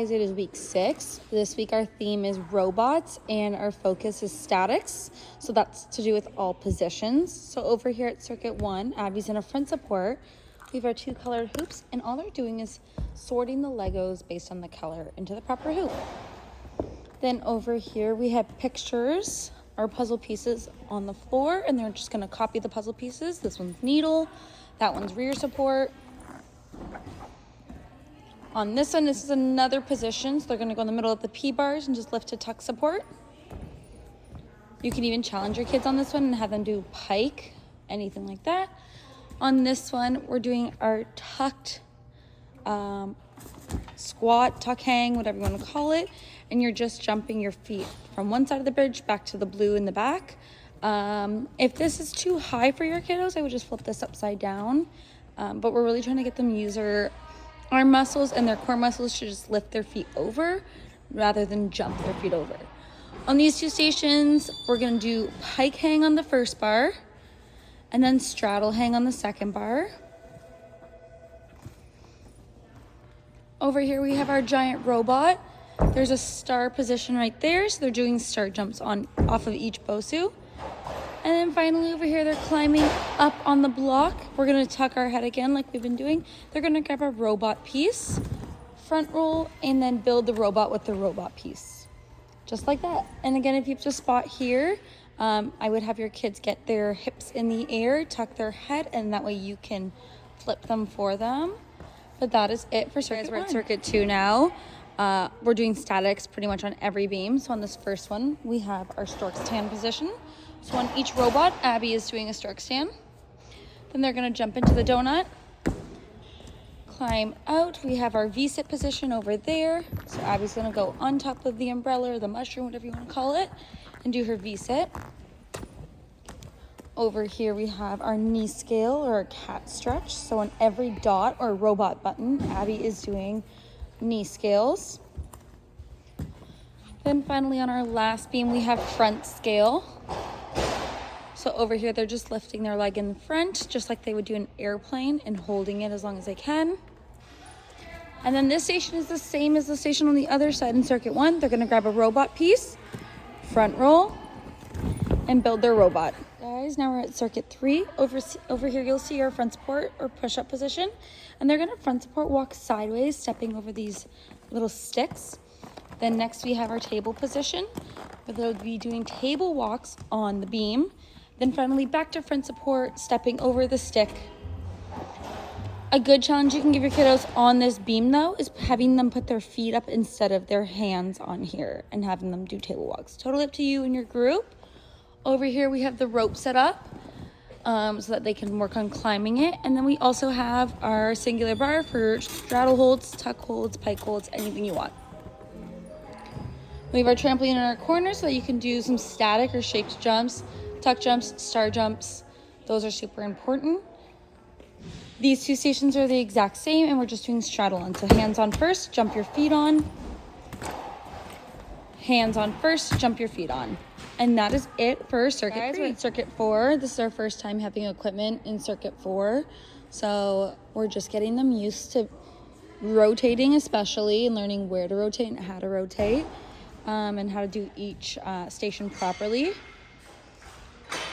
guys, it is week 6. This week our theme is robots and our focus is statics. So that's to do with all positions. So over here at circuit 1, Abby's in a front support. We have our 2 colored hoops and all they're doing is sorting the Legos based on the color into the proper hoop. Then over here we have pictures, our puzzle pieces on the floor, and they're just gonna copy the puzzle pieces. This one's needle, that one's rear support. On this one, this is another position, so they're gonna go in the middle of the P-bars and just lift to tuck support. You can even challenge your kids on this one and have them do pike, anything like that. On this one, we're doing our tucked squat, tuck hang, whatever you wanna call it, and you're just jumping your feet from one side of the bridge back to the blue in the back. If this is too high for your kiddos, I would just flip this upside down, but we're really trying to get them use their arm muscles and their core muscles to just lift their feet over rather than jump their feet over. On these 2 stations, we're gonna do pike hang on the first bar and then straddle hang on the second bar. Over here we have our giant robot. There's a star position right there, so they're doing star jumps off of each BOSU. And then finally over here, they're climbing up on the block. We're gonna tuck our head again like we've been doing. They're gonna grab a robot piece, front roll, and then build the robot with the robot piece. Just like that. And again, if you have to spot here, I would have your kids get their hips in the air, tuck their head, and that way you can flip them for them. But that is it for circuit 1. We're at circuit 2 now. We're doing statics pretty much on every beam. So on this first one, we have our stork stand position. So on each robot, Abby is doing a stork stand. Then they're gonna jump into the donut, climb out. We have our V-sit position over there. So Abby's gonna go on top of the umbrella or the mushroom, whatever you wanna call it, and do her V-sit. Over here we have our knee scale or a cat stretch. So on every dot or robot button, Abby is doing knee scales. Then finally on our last beam, we have front scale. So over here, they're just lifting their leg in front, just like they would do an airplane and holding it as long as they can. And then this station is the same as the station on the other side in circuit 1. They're gonna grab a robot piece, front roll, and build their robot. Guys, now we're at circuit 3. Over here, you'll see our front support or push-up position. And they're gonna front support walk sideways, stepping over these little sticks. Then next we have our table position, where they'll be doing table walks on the beam. Then finally back to front support, stepping over the stick. A good challenge you can give your kiddos on this beam though is having them put their feet up instead of their hands on here and having them do table walks. Totally up to you and your group. Over here we have the rope set up so that they can work on climbing it. And then we also have our singular bar for straddle holds, tuck holds, pike holds, anything you want. We have our trampoline in our corner so that you can do some static or shaped jumps, tuck jumps, star jumps. Those are super important. These 2 stations are the exact same and we're just doing straddle on. So hands on first, jump your feet on. Hands on first, jump your feet on. And that is it for circuit 3. Circuit 4, this is our first time having equipment in circuit 4. So we're just getting them used to rotating especially and learning where to rotate and how to rotate and how to do each station properly.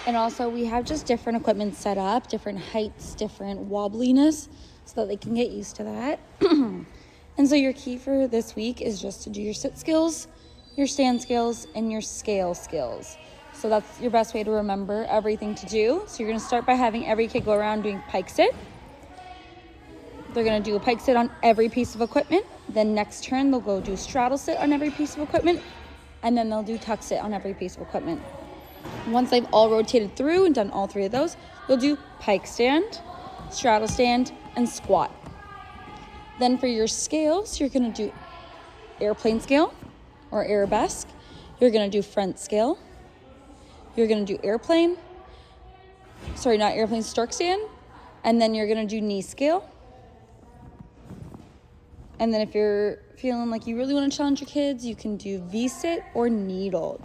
And also we have just different equipment set up, different heights, different wobbliness, so that they can get used to that. And so your key for this week is just to do your sit skills, your stand skills, and your scale skills. So that's your best way to remember everything to do. So you're gonna start by having every kid go around doing pike sit. They're gonna do a pike sit on every piece of equipment. Then next turn, they'll go do straddle sit on every piece of equipment. And then they'll do tuck sit on every piece of equipment. Once they've all rotated through and done all 3 of those, they'll do pike stand, straddle stand, and squat. Then for your scales, you're gonna do airplane scale or arabesque. You're gonna do front scale. You're gonna do airplane. Sorry, not airplane, stork stand. And then you're gonna do knee scale. And then if you're feeling like you really wanna challenge your kids, you can do V-sit or needle.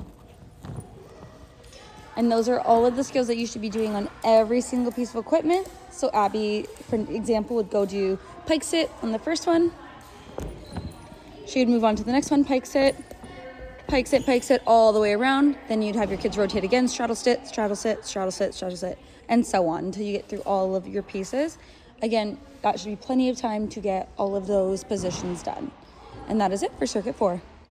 And those are all of the skills that you should be doing on every single piece of equipment. So Abby, for example, would go do pike sit on the first one, She would move on to the next one, pike sit, all the way around. Then you'd have your kids rotate again, straddle sit, straddle sit, straddle sit, straddle sit, and so on until you get through all of your pieces. Again, that should be plenty of time to get all of those positions done. And that is it for circuit 4.